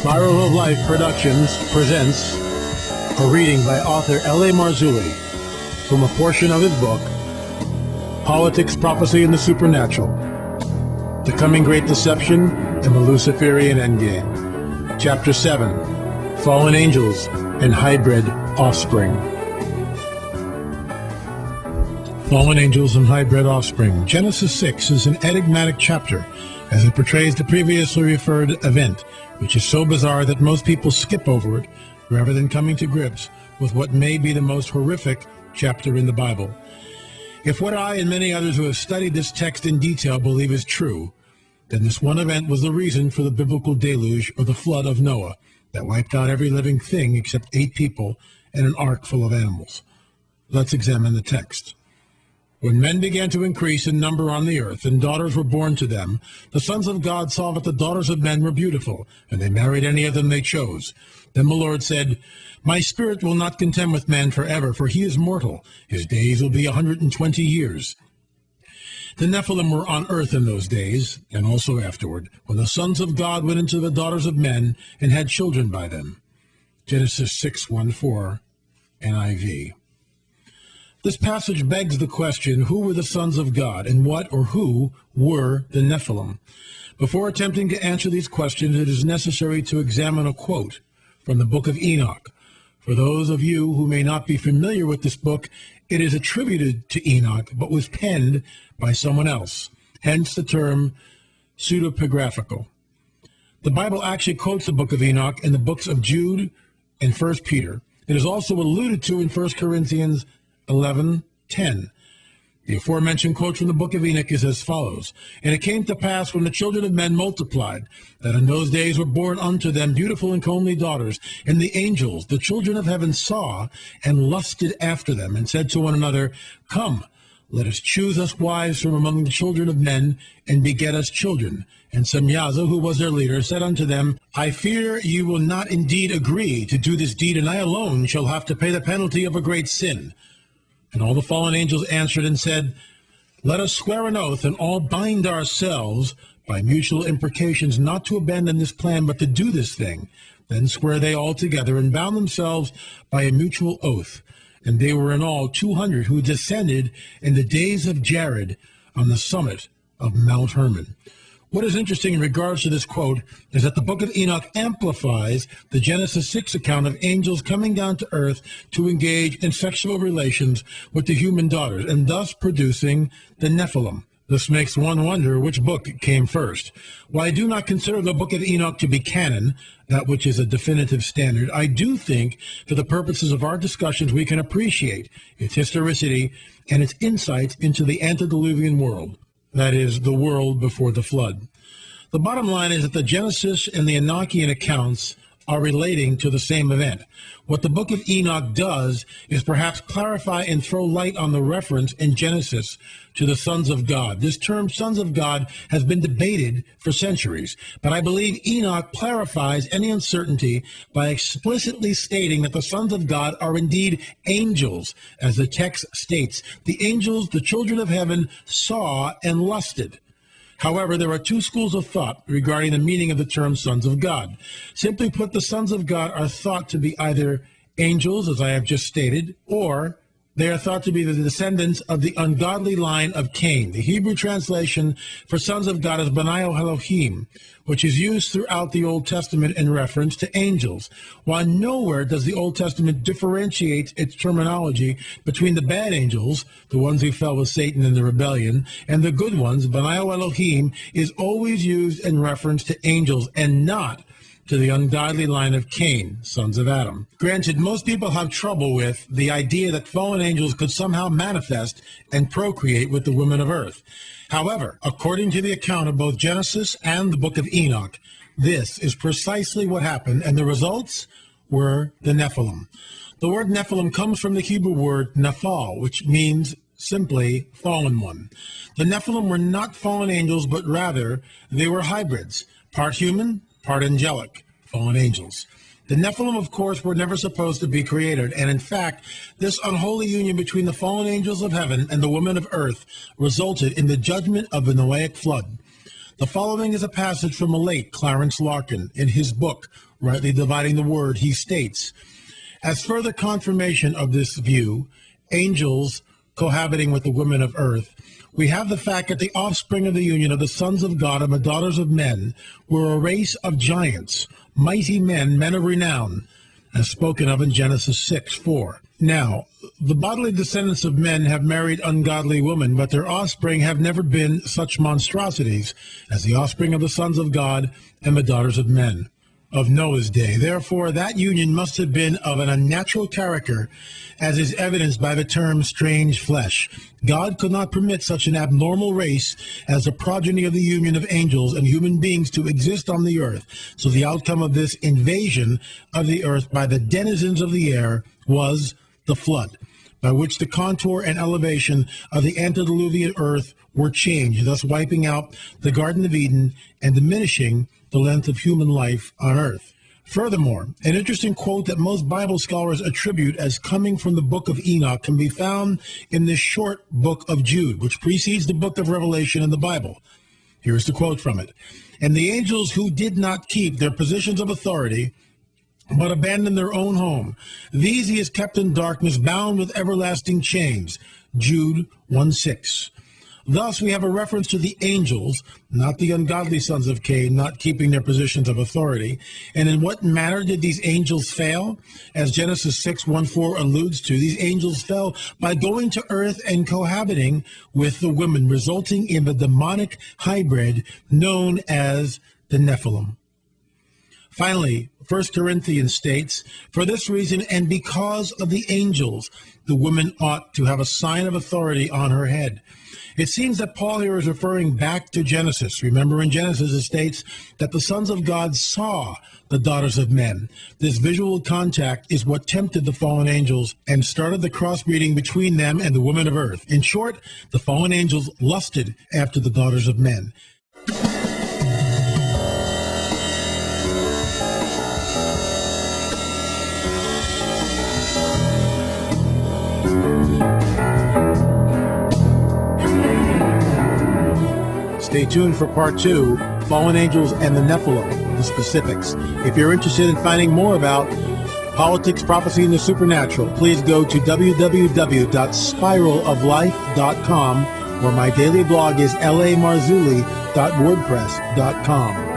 Spiral of Life Productions presents a reading by author L.A. Marzulli from a portion of his book, Politics, Prophecy, and the Supernatural, The Coming Great Deception and the Luciferian Endgame. Chapter 7, Fallen Angels and Hybrid Offspring. Fallen Angels and Hybrid Offspring. Genesis 6 is an enigmatic chapter as it portrays the previously referred event, which is so bizarre that most people skip over it rather than coming to grips with what may be the most horrific chapter in the Bible. If what I and many others who have studied this text in detail believe is true, then this one event was the reason for the biblical deluge or the flood of Noah that wiped out every living thing except 8 people and an ark full of animals. Let's examine the text. When men began to increase in number on the earth, and daughters were born to them, the sons of God saw that the daughters of men were beautiful, and they married any of them they chose. Then the Lord said, My spirit will not contend with man forever, for he is mortal. His days will be 120 years. The Nephilim were on earth in those days, and also afterward, when the sons of God went into the daughters of men and had children by them. Genesis 6:1-4, NIV. This passage begs the question, who were the sons of God, and what or who were the Nephilim? Before attempting to answer these questions, it is necessary to examine a quote from the book of Enoch. For those of you who may not be familiar with this book, it is attributed to Enoch, but was penned by someone else, hence the term pseudepigraphical. The Bible actually quotes the book of Enoch in the books of Jude and 1 Peter. It is also alluded to in 1 Corinthians 11:10. The aforementioned quote from the book of Enoch is as follows: And it came to pass, when the children of men multiplied, that in those days were born unto them beautiful and comely daughters, and the angels, the children of heaven, saw and lusted after them, and said to one another, Come, let us choose us wives from among the children of men, and beget us children. And Semyaza, who was their leader, said unto them, I fear ye will not indeed agree to do this deed, and I alone shall have to pay the penalty of a great sin. And all the fallen angels answered and said, Let us swear an oath, and all bind ourselves by mutual imprecations not to abandon this plan, but to do this thing. Then swear they all together, and bound themselves by a mutual oath. And they were in all 200 who descended in the days of Jared on the summit of Mount Hermon. What is interesting in regards to this quote is that the book of Enoch amplifies the Genesis 6 account of angels coming down to earth to engage in sexual relations with the human daughters, and thus producing the Nephilim. This makes one wonder which book came first. While I do not consider the book of Enoch to be canon, that which is a definitive standard, I do think, for the purposes of our discussions, we can appreciate its historicity and its insights into the antediluvian world. That is, the world before the flood. The bottom line is that the Genesis and the Enochian accounts are relating to the same event. What the book of Enoch does is perhaps clarify and throw light on the reference in Genesis to the sons of God. This term, sons of God, has been debated for centuries, but I believe Enoch clarifies any uncertainty by explicitly stating that the sons of God are indeed angels, as the text states. The angels, the children of heaven, saw and lusted. However, there are 2 schools of thought regarding the meaning of the term sons of God. Simply put, the sons of God are thought to be either angels, as I have just stated, or they are thought to be the descendants of the ungodly line of Cain. The Hebrew translation for sons of God is B'nai Elohim, which is used throughout the Old Testament in reference to angels. While nowhere does the Old Testament differentiate its terminology between the bad angels, the ones who fell with Satan in the rebellion, and the good ones, B'nai Elohim is always used in reference to angels and not to the ungodly line of Cain, sons of Adam. Granted, most people have trouble with the idea that fallen angels could somehow manifest and procreate with the women of earth. However, according to the account of both Genesis and the book of Enoch, this is precisely what happened, and the results were the Nephilim. The word Nephilim comes from the Hebrew word nephal, which means simply fallen one. The Nephilim were not fallen angels, but rather they were hybrids, part human, part angelic, fallen angels. The Nephilim, of course, were never supposed to be created, and in fact, this unholy union between the fallen angels of heaven and the women of earth resulted in the judgment of the Noahic flood. The following is a passage from the late Clarence Larkin. In his book, Rightly Dividing the Word, he states, as further confirmation of this view, angels cohabiting with the women of earth, we have the fact that the offspring of the union of the sons of God and the daughters of men were a race of giants, mighty men, men of renown, as spoken of in Genesis 6:4. Now, the bodily descendants of men have married ungodly women, but their offspring have never been such monstrosities as the offspring of the sons of God and the daughters of men of Noah's day. Therefore, that union must have been of an unnatural character, as is evidenced by the term strange flesh. God could not permit such an abnormal race as the progeny of the union of angels and human beings to exist on the earth. So the outcome of this invasion of the earth by the denizens of the air was the flood, by which the contour and elevation of the antediluvian earth were changed, thus wiping out the Garden of Eden and diminishing the length of human life on earth. Furthermore, an interesting quote that most Bible scholars attribute as coming from the book of Enoch can be found in this short book of Jude, which precedes the book of Revelation in the Bible. Here's the quote from it. And the angels who did not keep their positions of authority, but abandoned their own home, these he has kept in darkness, bound with everlasting chains. Jude 1:6. Thus, we have a reference to the angels, not the ungodly sons of Cain, not keeping their positions of authority. And in what manner did these angels fail? As Genesis 6:1-4 alludes to, these angels fell by going to earth and cohabiting with the women, resulting in the demonic hybrid known as the NEPHILIM. Finally, 1 Corinthians states, for this reason and because of the angels, the woman ought to have a sign of authority on her head. It seems that Paul here is referring back to Genesis. Remember, in Genesis it states that the sons of God saw the daughters of men. This visual contact is what tempted the fallen angels and started the crossbreeding between them and the women of earth. In short, the fallen angels lusted after the daughters of men. Stay tuned for part 2, Fallen Angels and the Nephilim, the specifics. If you're interested in finding more about politics, prophecy, and the supernatural, please go to www.spiraloflife.com, where my daily blog is lamarzulli.wordpress.com.